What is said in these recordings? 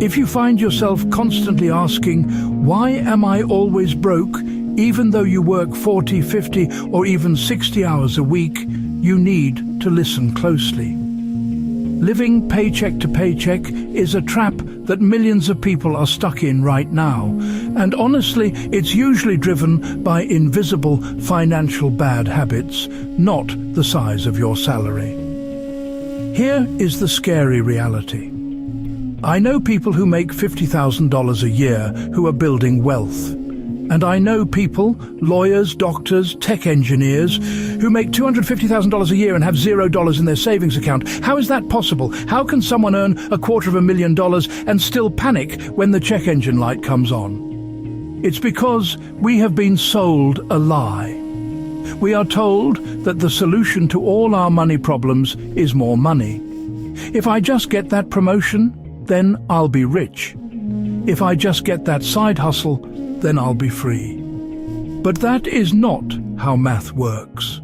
If you find yourself constantly asking, why am I always broke, even though you work 40, 50, or even 60 hours a week, you need to listen closely. Living paycheck to paycheck is a trap that millions of people are stuck in right now, and honestly, it's usually driven by invisible financial bad habits, not the size of your salary. Here is the scary reality. I know people who make $50,000 a year who are building wealth. And I know people, lawyers, doctors, tech engineers, who make $250,000 a year and have $0 in their savings account. How is that possible? How can someone earn $250,000 and still panic when the check engine light comes on? It's because we have been sold a lie. We are told that the solution to all our money problems is more money. If I just get that promotion, then I'll be rich. If I just get that side hustle, then I'll be free. But that is not how math works.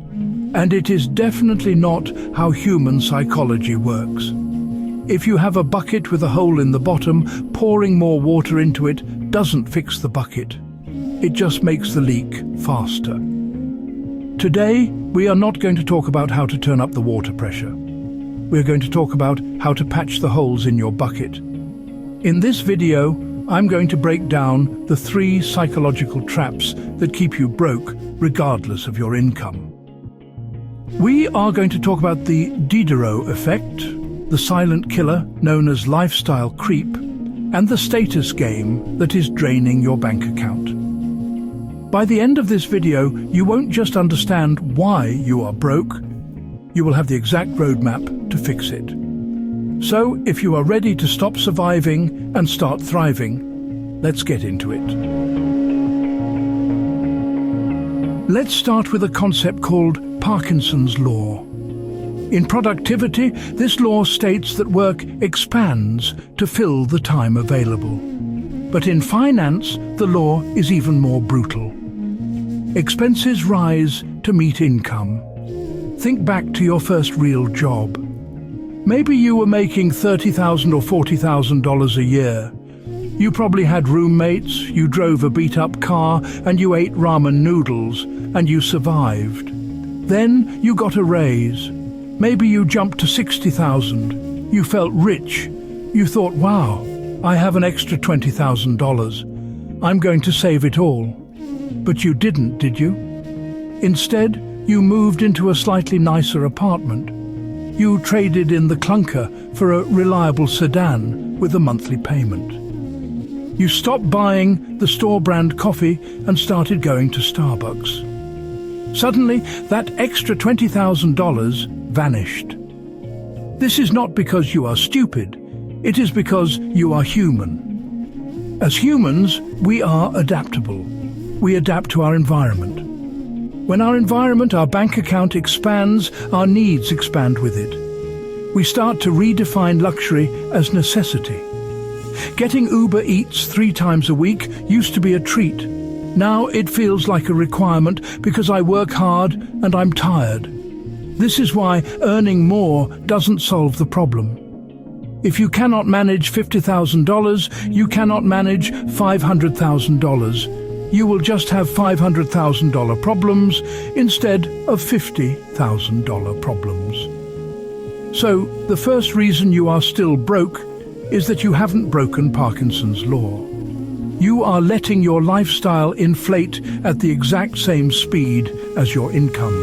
And it is definitely not how human psychology works. If you have a bucket with a hole in the bottom, pouring more water into it doesn't fix the bucket. It just makes the leak faster. Today, we are not going to talk about how to turn up the water pressure. We're going to talk about how to patch the holes in your bucket. In this video, I'm going to break down the 3 psychological traps that keep you broke regardless of your income. We are going to talk about the Diderot effect, the silent killer known as lifestyle creep, and the status game that is draining your bank account. By the end of this video, you won't just understand why you are broke, you will have the exact roadmap to fix it. So, if you are ready to stop surviving and start thriving, let's get into it. Let's start with a concept called Parkinson's law. In productivity, this law states that work expands to fill the time available. But in finance, the law is even more brutal. Expenses rise to meet income. Think back to your first real job. Maybe you were making $30,000 or $40,000 a year. You probably had roommates, you drove a beat-up car, and you ate ramen noodles, and you survived. Then you got a raise. Maybe you jumped to $60,000. You felt rich. You thought, wow, I have an extra $20,000. I'm going to save it all. But you didn't, did you? Instead, you moved into a slightly nicer apartment. You traded in the clunker for a reliable sedan with a monthly payment. You stopped buying the store-brand coffee and started going to Starbucks. Suddenly, that extra $20,000 vanished. This is not because you are stupid. It is because you are human. As humans, we are adaptable. We adapt to our environment. When our environment, our bank account expands, our needs expand with it. We start to redefine luxury as necessity. Getting Uber Eats 3 times a week used to be a treat. Now it feels like a requirement because I work hard and I'm tired. This is why earning more doesn't solve the problem. If you cannot manage $50,000, you cannot manage $500,000. You will just have $500,000 problems instead of $50,000 problems. So, the first reason you are still broke is that you haven't broken Parkinson's law. You are letting your lifestyle inflate at the exact same speed as your income.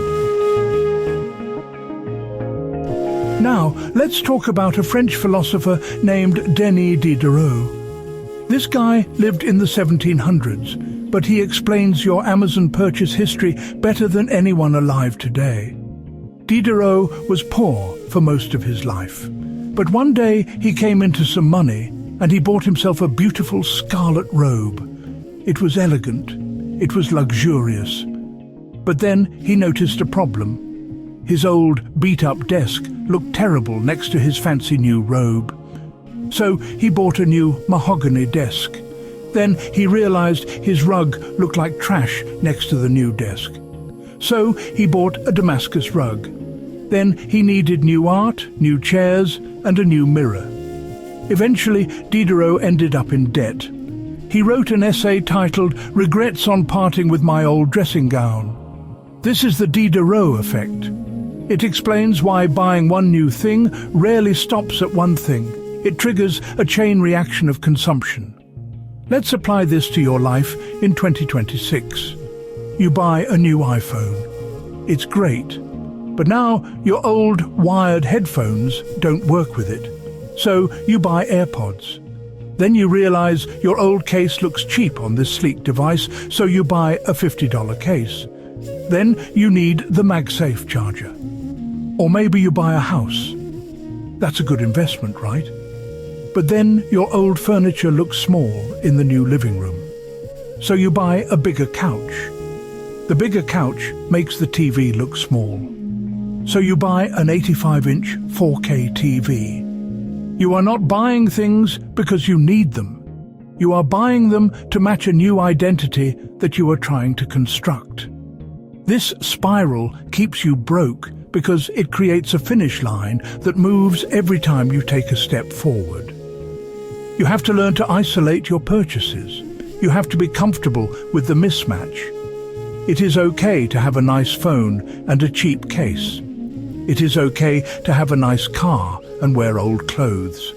Now, let's talk about a French philosopher named Denis Diderot. This guy lived in the 1700s. But he explains your Amazon purchase history better than anyone alive today. Diderot was poor for most of his life. But one day he came into some money and he bought himself a beautiful scarlet robe. It was elegant. It was luxurious. But then he noticed a problem. His old beat-up desk looked terrible next to his fancy new robe. So he bought a new mahogany desk. Then he realized his rug looked like trash next to the new desk. So he bought a Damascus rug. Then he needed new art, new chairs, and a new mirror. Eventually, Diderot ended up in debt. He wrote an essay titled "Regrets on Parting with My Old Dressing Gown." This is the Diderot effect. It explains why buying one new thing rarely stops at one thing. It triggers a chain reaction of consumption. Let's apply this to your life in 2026. You buy a new iPhone. It's great. But now your old wired headphones don't work with it. So you buy AirPods. Then you realize your old case looks cheap on this sleek device, so you buy a $50 case. Then you need the MagSafe charger. Or maybe you buy a house. That's a good investment, right? But then your old furniture looks small in the new living room. So you buy a bigger couch. The bigger couch makes the TV look small. So you buy an 85-inch 4K TV. You are not buying things because you need them. You are buying them to match a new identity that you are trying to construct. This spiral keeps you broke because it creates a finish line that moves every time you take a step forward. You have to learn to isolate your purchases. You have to be comfortable with the mismatch. It is okay to have a nice phone and a cheap case. It is okay to have a nice car and wear old clothes.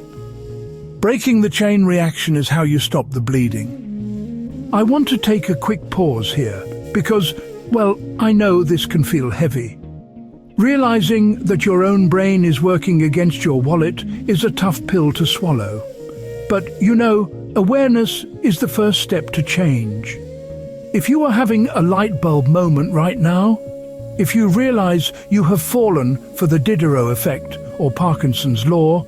Breaking the chain reaction is how you stop the bleeding. I want to take a quick pause here because, well, I know this can feel heavy. Realizing that your own brain is working against your wallet is a tough pill to swallow. But, you know, awareness is the first step to change. If you are having a light bulb moment right now, if you realize you have fallen for the Diderot effect or Parkinson's law,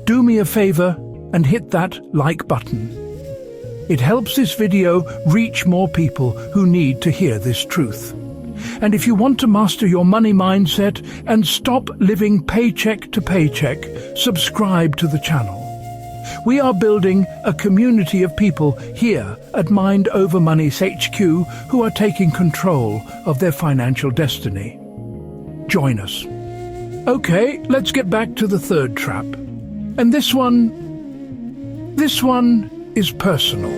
do me a favor and hit that like button. It helps this video reach more people who need to hear this truth. And if you want to master your money mindset and stop living paycheck to paycheck, subscribe to the channel. We are building a community of people here at Mind Over Money's HQ who are taking control of their financial destiny. Join us. Okay, let's get back to the third trap. And this one is personal.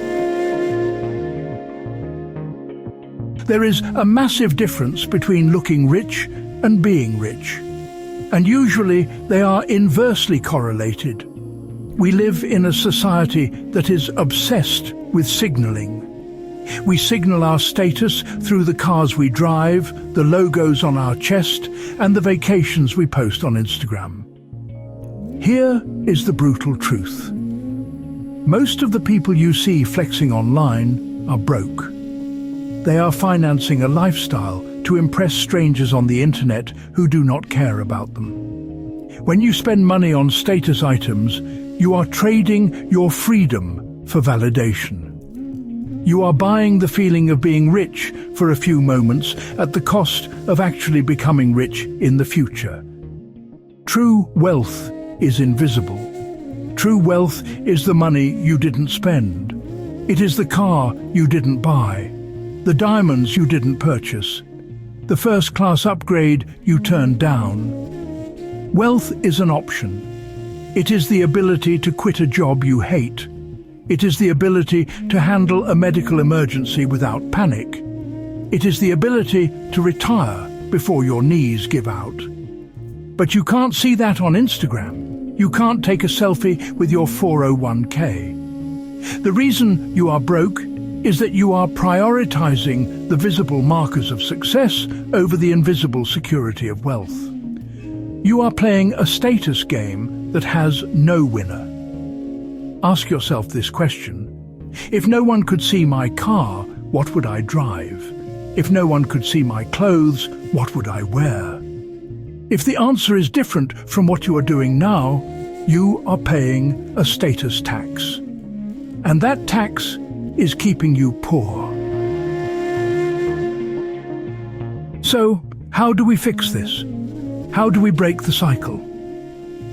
There is a massive difference between looking rich and being rich. And usually they are inversely correlated. We live in a society that is obsessed with signaling. We signal our status through the cars we drive, the logos on our chest, and the vacations we post on Instagram. Here is the brutal truth. Most of the people you see flexing online are broke. They are financing a lifestyle to impress strangers on the internet who do not care about them. When you spend money on status items, you are trading your freedom for validation. You are buying the feeling of being rich for a few moments at the cost of actually becoming rich in the future. True wealth is invisible. True wealth is the money you didn't spend. It is the car you didn't buy, the diamonds you didn't purchase, the first-class upgrade you turned down. Wealth is an option. It is the ability to quit a job you hate. It is the ability to handle a medical emergency without panic. It is the ability to retire before your knees give out. But you can't see that on Instagram. You can't take a selfie with your 401k. The reason you are broke is that you are prioritizing the visible markers of success over the invisible security of wealth. You are playing a status game that has no winner. Ask yourself this question. If no one could see my car, what would I drive? If no one could see my clothes, what would I wear? If the answer is different from what you are doing now, you are paying a status tax. And that tax is keeping you poor. So, how do we fix this? How do we break the cycle?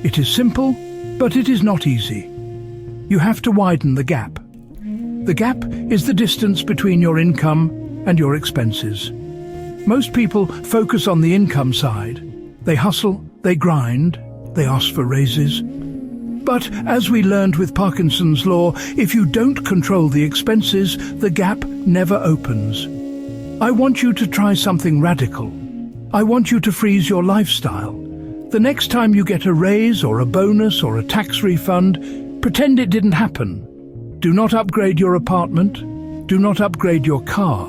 It is simple, but it is not easy. You have to widen the gap. The gap is the distance between your income and your expenses. Most people focus on the income side. They hustle, they grind, they ask for raises. But as we learned with Parkinson's law, if you don't control the expenses, the gap never opens. I want you to try something radical. I want you to freeze your lifestyle. The next time you get a raise or a bonus or a tax refund, pretend it didn't happen. Do not upgrade your apartment. Do not upgrade your car.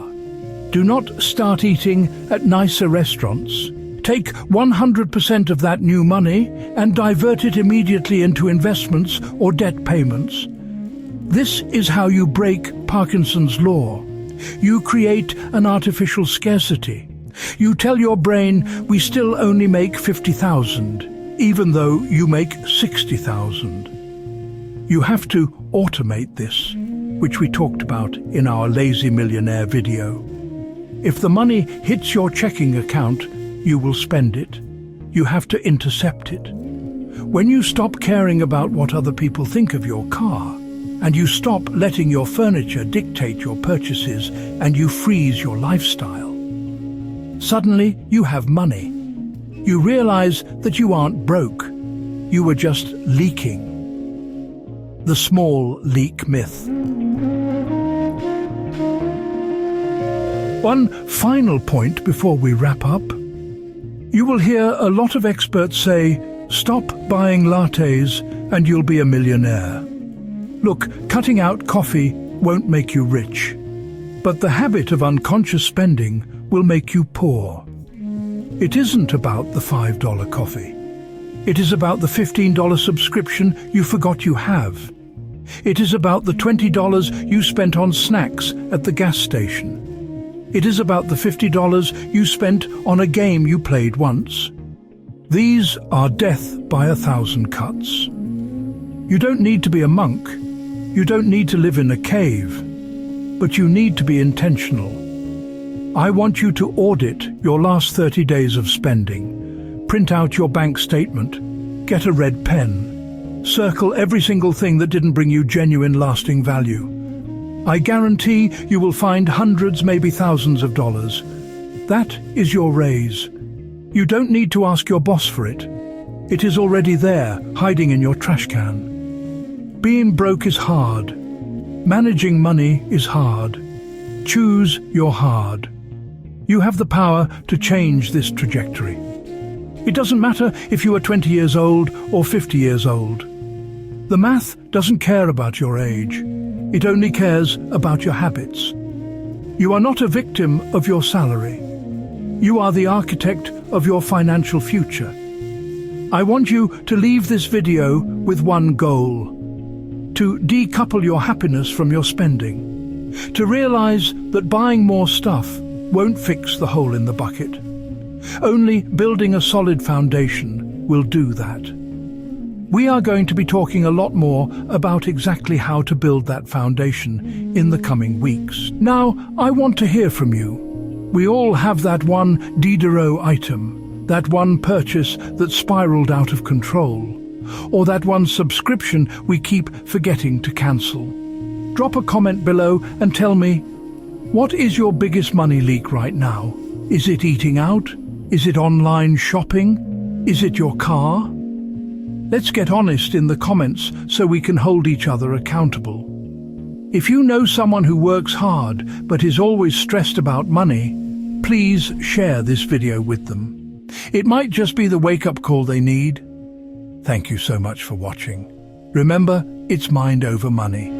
Do not start eating at nicer restaurants. Take 100% of that new money and divert it immediately into investments or debt payments. This is how you break Parkinson's law. You create an artificial scarcity. You tell your brain, we still only make 50,000, even though you make 60,000. You have to automate this, which we talked about in our Lazy Millionaire video. If the money hits your checking account, you will spend it. You have to intercept it. When you stop caring about what other people think of your car, and you stop letting your furniture dictate your purchases, and you freeze your lifestyle, suddenly you have money. You realize that you aren't broke. You were just leaking. The small leak myth. One final point before we wrap up. You will hear a lot of experts say, stop buying lattes and you'll be a millionaire. Look, cutting out coffee won't make you rich, but the habit of unconscious spending will make you poor. It isn't about the $5 coffee. It is about the $15 subscription you forgot you have. It is about the $20 you spent on snacks at the gas station. It is about the $50 you spent on a game you played once. These are death by 1,000 cuts. You don't need to be a monk. You don't need to live in a cave. But you need to be intentional. I want you to audit your last 30 days of spending. Print out your bank statement. Get a red pen. Circle every single thing that didn't bring you genuine lasting value. I guarantee you will find hundreds, maybe thousands of dollars. That is your raise. You don't need to ask your boss for it. It is already there, hiding in your trash can. Being broke is hard. Managing money is hard. Choose your hard. You have the power to change this trajectory. It doesn't matter if you are 20 years old or 50 years old. The math doesn't care about your age. It only cares about your habits. You are not a victim of your salary. You are the architect of your financial future. I want you to leave this video with one goal: to decouple your happiness from your spending, to realize that buying more stuff won't fix the hole in the bucket. Only building a solid foundation will do that. We are going to be talking a lot more about exactly how to build that foundation in the coming weeks. Now, I want to hear from you. We all have that one Diderot item, that one purchase that spiraled out of control, or that one subscription we keep forgetting to cancel. Drop a comment below and tell me, what is your biggest money leak right now? Is it eating out? Is it online shopping? Is it your car? Let's get honest in the comments so we can hold each other accountable. If you know someone who works hard but is always stressed about money, please share this video with them. It might just be the wake-up call they need. Thank you so much for watching. Remember, it's mind over money.